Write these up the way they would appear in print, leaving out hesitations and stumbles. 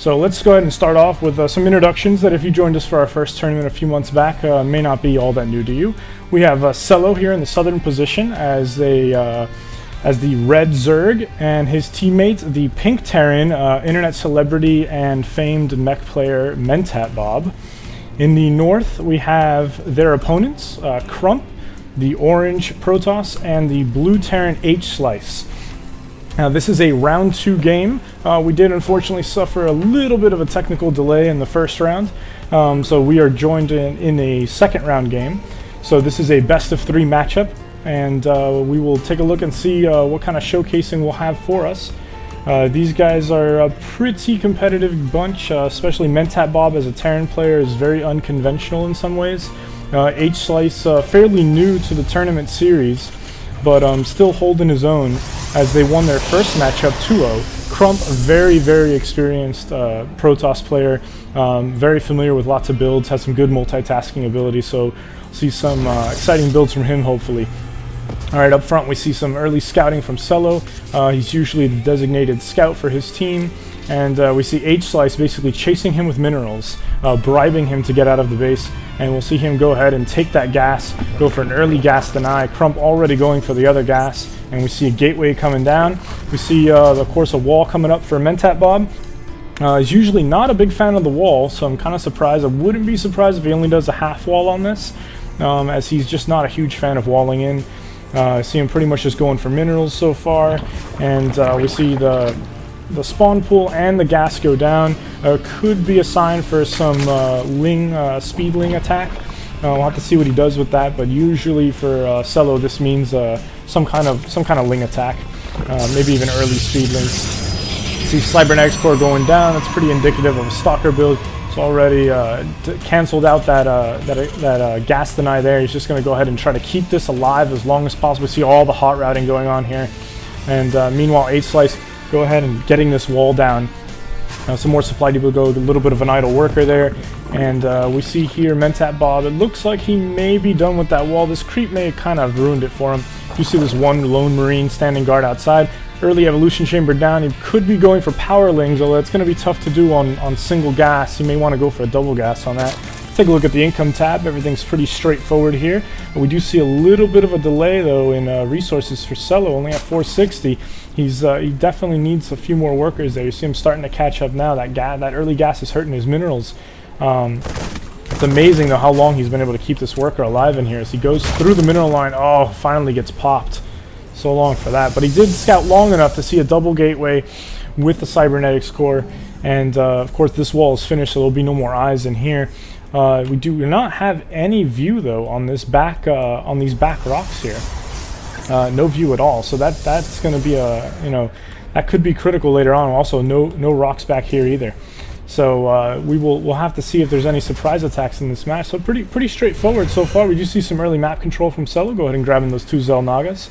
So let's go ahead and start off with some introductions that if you joined us for our first tournament a few months back may not be all that new to you. We have Celo here in the southern position as the red Zerg, and his teammate, the pink Terran, internet celebrity and famed mech player MentatBOB. In the north, we have their opponents, Crump, the orange Protoss, and the blue Terran hslice. Now, this is a round 2 game. We did unfortunately suffer a little bit of a technical delay in the first round, so we are joined in a second round game. So this is a best of 3 matchup, and we will take a look and see what kind of showcasing we'll have for us. These guys are a pretty competitive bunch, especially MentatBOB as a Terran player is very unconventional in some ways. hslice fairly new to the tournament series, but still holding his own as they won their first matchup 2-0. Crump, a very experienced Protoss player, very familiar with lots of builds, has some good multitasking ability, so see some exciting builds from him hopefully. Alright, up front we see some early scouting from Celo. He's usually the designated scout for his team, and we see hslice basically chasing him with minerals, bribing him to get out of the base, and we'll see him go ahead and take that gas, go for an early gas deny. Crump already going for the other gas, and we see a gateway coming down. We see, of course, a wall coming up for MentatBOB. He's usually not a big fan of the wall, so I'm kind of surprised. I wouldn't be surprised if he only does a half wall on this, as he's just not a huge fan of walling in. See him pretty much just going for minerals so far, and we see the spawn pool and the gas go down. Could be a sign for some speedling attack. We'll have to see what he does with that, but usually for Celo this means some kind of ling attack, maybe even early speedlings. See cybernetics core going down. That's pretty indicative of a stalker build. It's already canceled out that gas deny there. He's just going to go ahead and try to keep this alive as long as possible. We see all the hot routing going on here, and meanwhile hslice go ahead and getting this wall down. Some more supply depot go, a little bit of an idle worker there, and we see here MentatBOB. It looks like he may be done with that wall. This creep may have kind of ruined it for him. You see this one lone marine standing guard outside. Early evolution chamber down. He could be going for powerlings, although it's going to be tough to do on single gas. You may want to go for a double gas on that. Let's take a look at the income tab. Everything's pretty straightforward here. We do see a little bit of a delay though in resources for Celo, only at 460. He definitely needs a few more workers there. You see him starting to catch up now. That early gas is hurting his minerals. It's amazing though how long he's been able to keep this worker alive in here as he goes through the mineral line. Oh, finally gets popped. So long for that, but he did scout long enough to see a double gateway with the cybernetics core, and of course this wall is finished, so there'll be no more eyes in here. We do not have any view though on this on these back rocks here. No view at all, so that's going to be that could be critical later on. Also, no rocks back here either. So we'll have to see if there's any surprise attacks in this match. So pretty straightforward so far. We do see some early map control from Celo. Go ahead and grab in those 2 Xel'Nagas.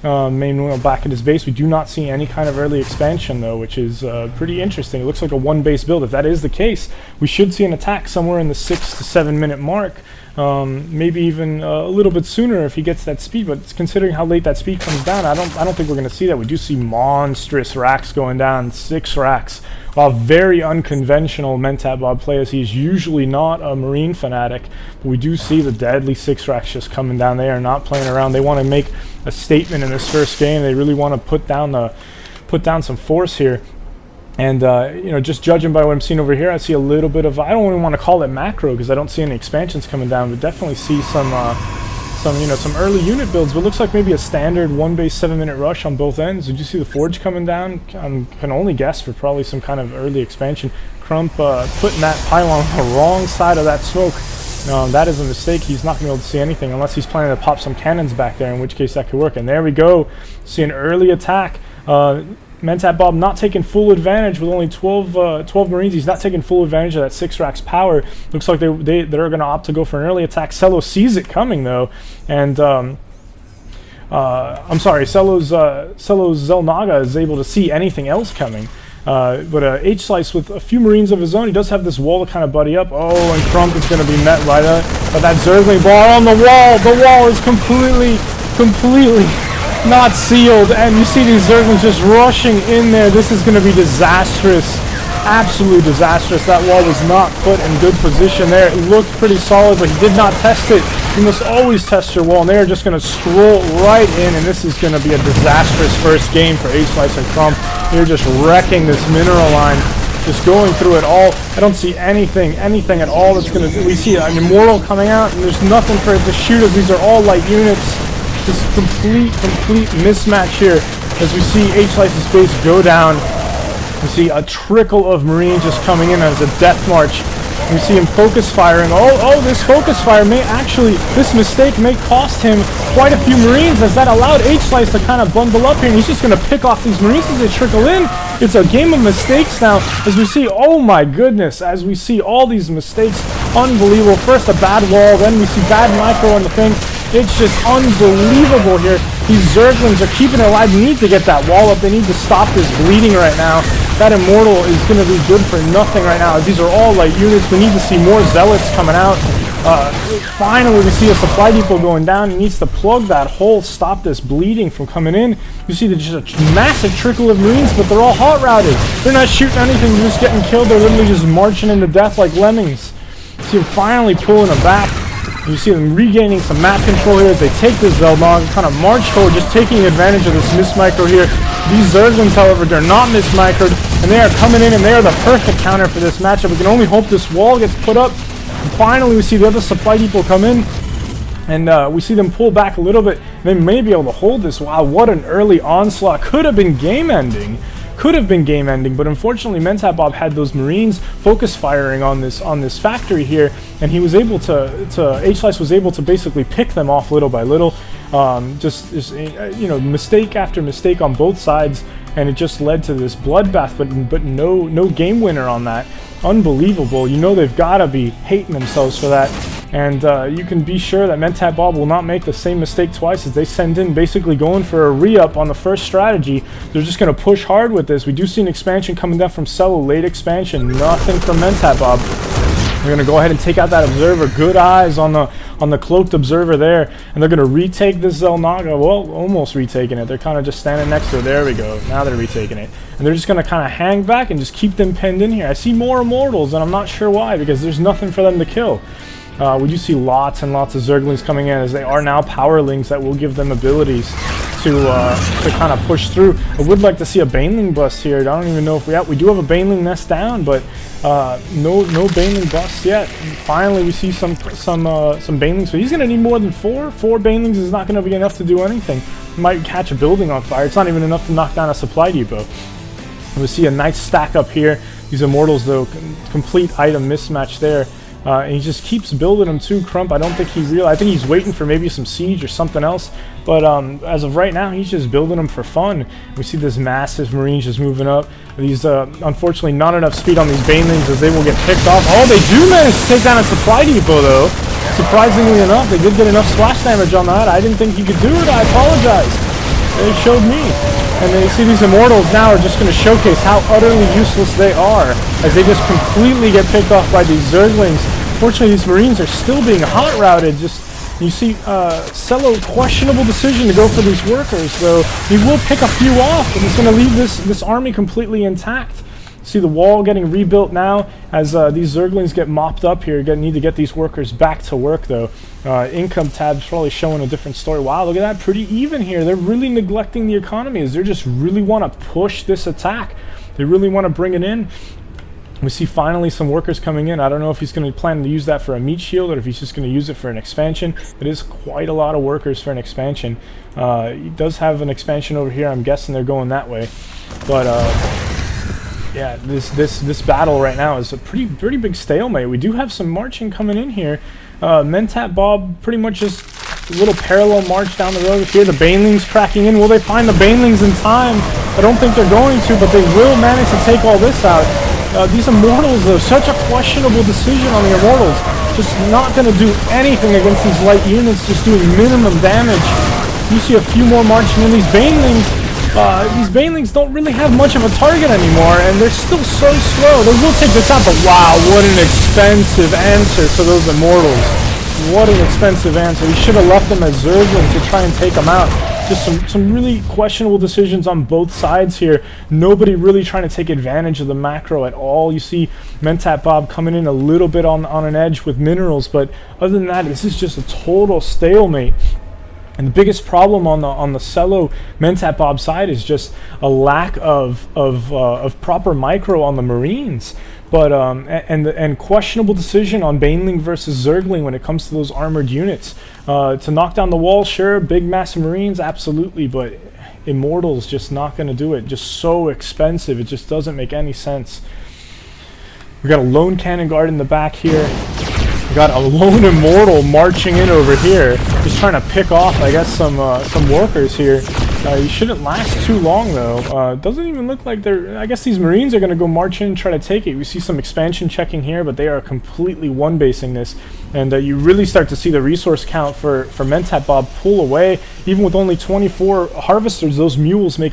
Manuel back at his base. We do not see any kind of early expansion though, which is pretty interesting. It looks like a 1 base build. If that is the case, we should see an attack somewhere in the 6 to 7 minute mark, maybe even a little bit sooner if he gets that speed. But considering how late that speed comes down, I don't think we're going to see that. We do see monstrous racks going down, 6 racks. Very unconventional MentatBOB players. He's usually not a marine fanatic, but we do see the deadly 6 racks just coming down. They are not playing around. They want to make a statement in this first game. They really want to put down some force here. And just judging by what I'm seeing over here, I see a little bit of, I don't even want to call it macro because I don't see any expansions coming down, but definitely see some early unit builds. But it looks like maybe a standard 1 base 7 minute rush on both ends. Did you see the forge coming down? I can only guess for probably some kind of early expansion. Crump putting that pylon on the wrong side of that smoke. That is a mistake. He's not going to be able to see anything unless he's planning to pop some cannons back there, in which case that could work. And there we go. See an early attack. MentatBOB not taking full advantage with only 12 Marines. He's not taking full advantage of that 6 racks power. Looks like they're going to opt to go for an early attack. Celo sees it coming though, and I'm sorry, Celo's Xel'Naga is able to see anything else coming. But hslice with a few Marines of his own, he does have this wall to kind of buddy up. Oh, and Crump is going to be met by that Zergling bar on the wall. The wall is completely not sealed, and you see these Zerglings just rushing in there. This is going to be disastrous absolutely disastrous. That wall was not put in good position there. It looked pretty solid, but he did not test it. You must always test your wall, and they're just going to stroll right in, and this is going to be a disastrous first game for hslice and Crump. They're just wrecking this mineral line, just going through it all. I don't see anything at all that's going to... We see an immortal coming out, and there's nothing for it to shoot as these are all light units. This complete mismatch here as we see hslice's base go down. We see a trickle of Marines just coming in as a death march. We see him focus firing. Oh, this focus fire may actually, this mistake may cost him quite a few Marines, as that allowed hslice to kind of bundle up here, and he's just going to pick off these Marines as they trickle in. It's a game of mistakes now, as we see, oh my goodness, as we see all these mistakes. Unbelievable. First a bad wall, then we see bad micro on the thing. It's just unbelievable here. These Zerglings are keeping it alive. They need to get that wall up. They need to stop this bleeding right now. That Immortal is going to be good for nothing right now, as these are all light units. We need to see more Zealots coming out. Finally, we see a supply depot going down. He needs to plug that hole, stop this bleeding from coming in. You see there's just a massive trickle of Marines, but they're all hot routed. They're not shooting anything. They're just getting killed. They're literally just marching into death like lemmings. See him finally pulling them back. You see them regaining some map control here as they take this Zelnog, kind of march forward, just taking advantage of this mismicro here. These Zerglings, however, they're not mismicroed, and they are coming in, and they are the perfect counter for this matchup. We can only hope this wall gets put up. And finally, we see the other supply depot come in, and we see them pull back a little bit. They may be able to hold this. Wow, what an early onslaught. Could have been game-ending. But unfortunately MentatBOB had those Marines focus firing on this factory here, and he was able to hslice was able to basically pick them off little by little. You know, mistake after mistake on both sides, and it just led to this bloodbath, but no game winner on that. Unbelievable. You know, they've got to be hating themselves for that. And you can be sure that MentatBOB will not make the same mistake twice, as they send in basically going for a re-up on the first strategy. They're just going to push hard with this. We do see an expansion coming down from Celo, late expansion. Nothing from MentatBOB. We're going to go ahead and take out that observer. Good eyes on the cloaked observer there. And they're going to retake this Zelnaga. Well, almost retaking it. They're kind of just standing next to it. There we go. Now they're retaking it. And they're just going to kind of hang back and just keep them pinned in here. I see more Immortals, and I'm not sure why, because there's nothing for them to kill. We do see lots and lots of Zerglings coming in, as they are now powerlings that will give them abilities to kind of push through. I would like to see a Baneling bust here. I don't even know if we do have a Baneling nest down, but no Baneling bust yet. And finally, we see some Banelings, but he's going to need more than four. 4 Banelings is not going to be enough to do anything. He might catch a building on fire. It's not even enough to knock down a supply depot. And we see a nice stack up here. These Immortals, though, complete item mismatch there. And he just keeps building them too, Crump. I don't think he I think he's waiting for maybe some siege or something else. But as of right now, he's just building them for fun. We see this massive Marines just moving up. These, unfortunately, not enough speed on these Banelings, as they will get picked off. Oh, they do manage to take down a supply depot, though. Surprisingly enough, they did get enough splash damage on that. I didn't think he could do it. I apologize. They showed me. And they see these Immortals now are just going to showcase how utterly useless they are, as they just completely get picked off by these Zerglings. Fortunately, these Marines are still being hot routed. Just, you see Celo, questionable decision to go for these workers, though. He will pick a few off, and he's going to leave this army completely intact. See the wall getting rebuilt now, as these Zerglings get mopped up here. Need to get these workers back to work, though. Income tab's probably showing a different story. Wow, look at that, pretty even here. They're really neglecting the economy, as they just really want to push this attack. They really want to bring it in. We see finally some workers coming in. I don't know if he's going to plan to use that for a meat shield, or if he's just going to use it for an expansion. It is quite a lot of workers for an expansion. He does have an expansion over here. I'm guessing they're going that way. But yeah, this battle right now is a pretty big stalemate. We do have some marching coming in here. MentatBOB pretty much just a little parallel march down the road here. The Banelings cracking in. Will they find the Banelings in time? I don't think they're going to, but they will manage to take all this out. These Immortals, though, such a questionable decision on the Immortals. Just not going to do anything against these light units, just doing minimum damage. You see a few more marching in. These Banelings don't really have much of a target anymore, and they're still so slow. They will take this out, but wow, what an expensive answer for those Immortals. What an expensive answer. He should have left them as Zerglings to try and take them out. Just some really questionable decisions on both sides here. Nobody really trying to take advantage of the macro at all. You see MentatBOB coming in a little bit on an edge with minerals, but other than that, this is just a total stalemate. And the biggest problem on the Celo MentatBOB side is just a lack of proper micro on the Marines. But and questionable decision on Baneling versus Zergling when it comes to those armored units. To knock down the wall, sure, big massive Marines, absolutely, but Immortals just not going to do it. Just so expensive, it just doesn't make any sense. We got a lone cannon guard in the back here. We got a lone Immortal marching in over here, just trying to pick off, I guess, some workers here. You shouldn't last too long, though. Doesn't even look like they're... I guess these Marines are going to go march in and try to take it. We see some expansion checking here, but they are completely one-basing this. And you really start to see the resource count for MentatBOB pull away. Even with only 24 harvesters, those mules make up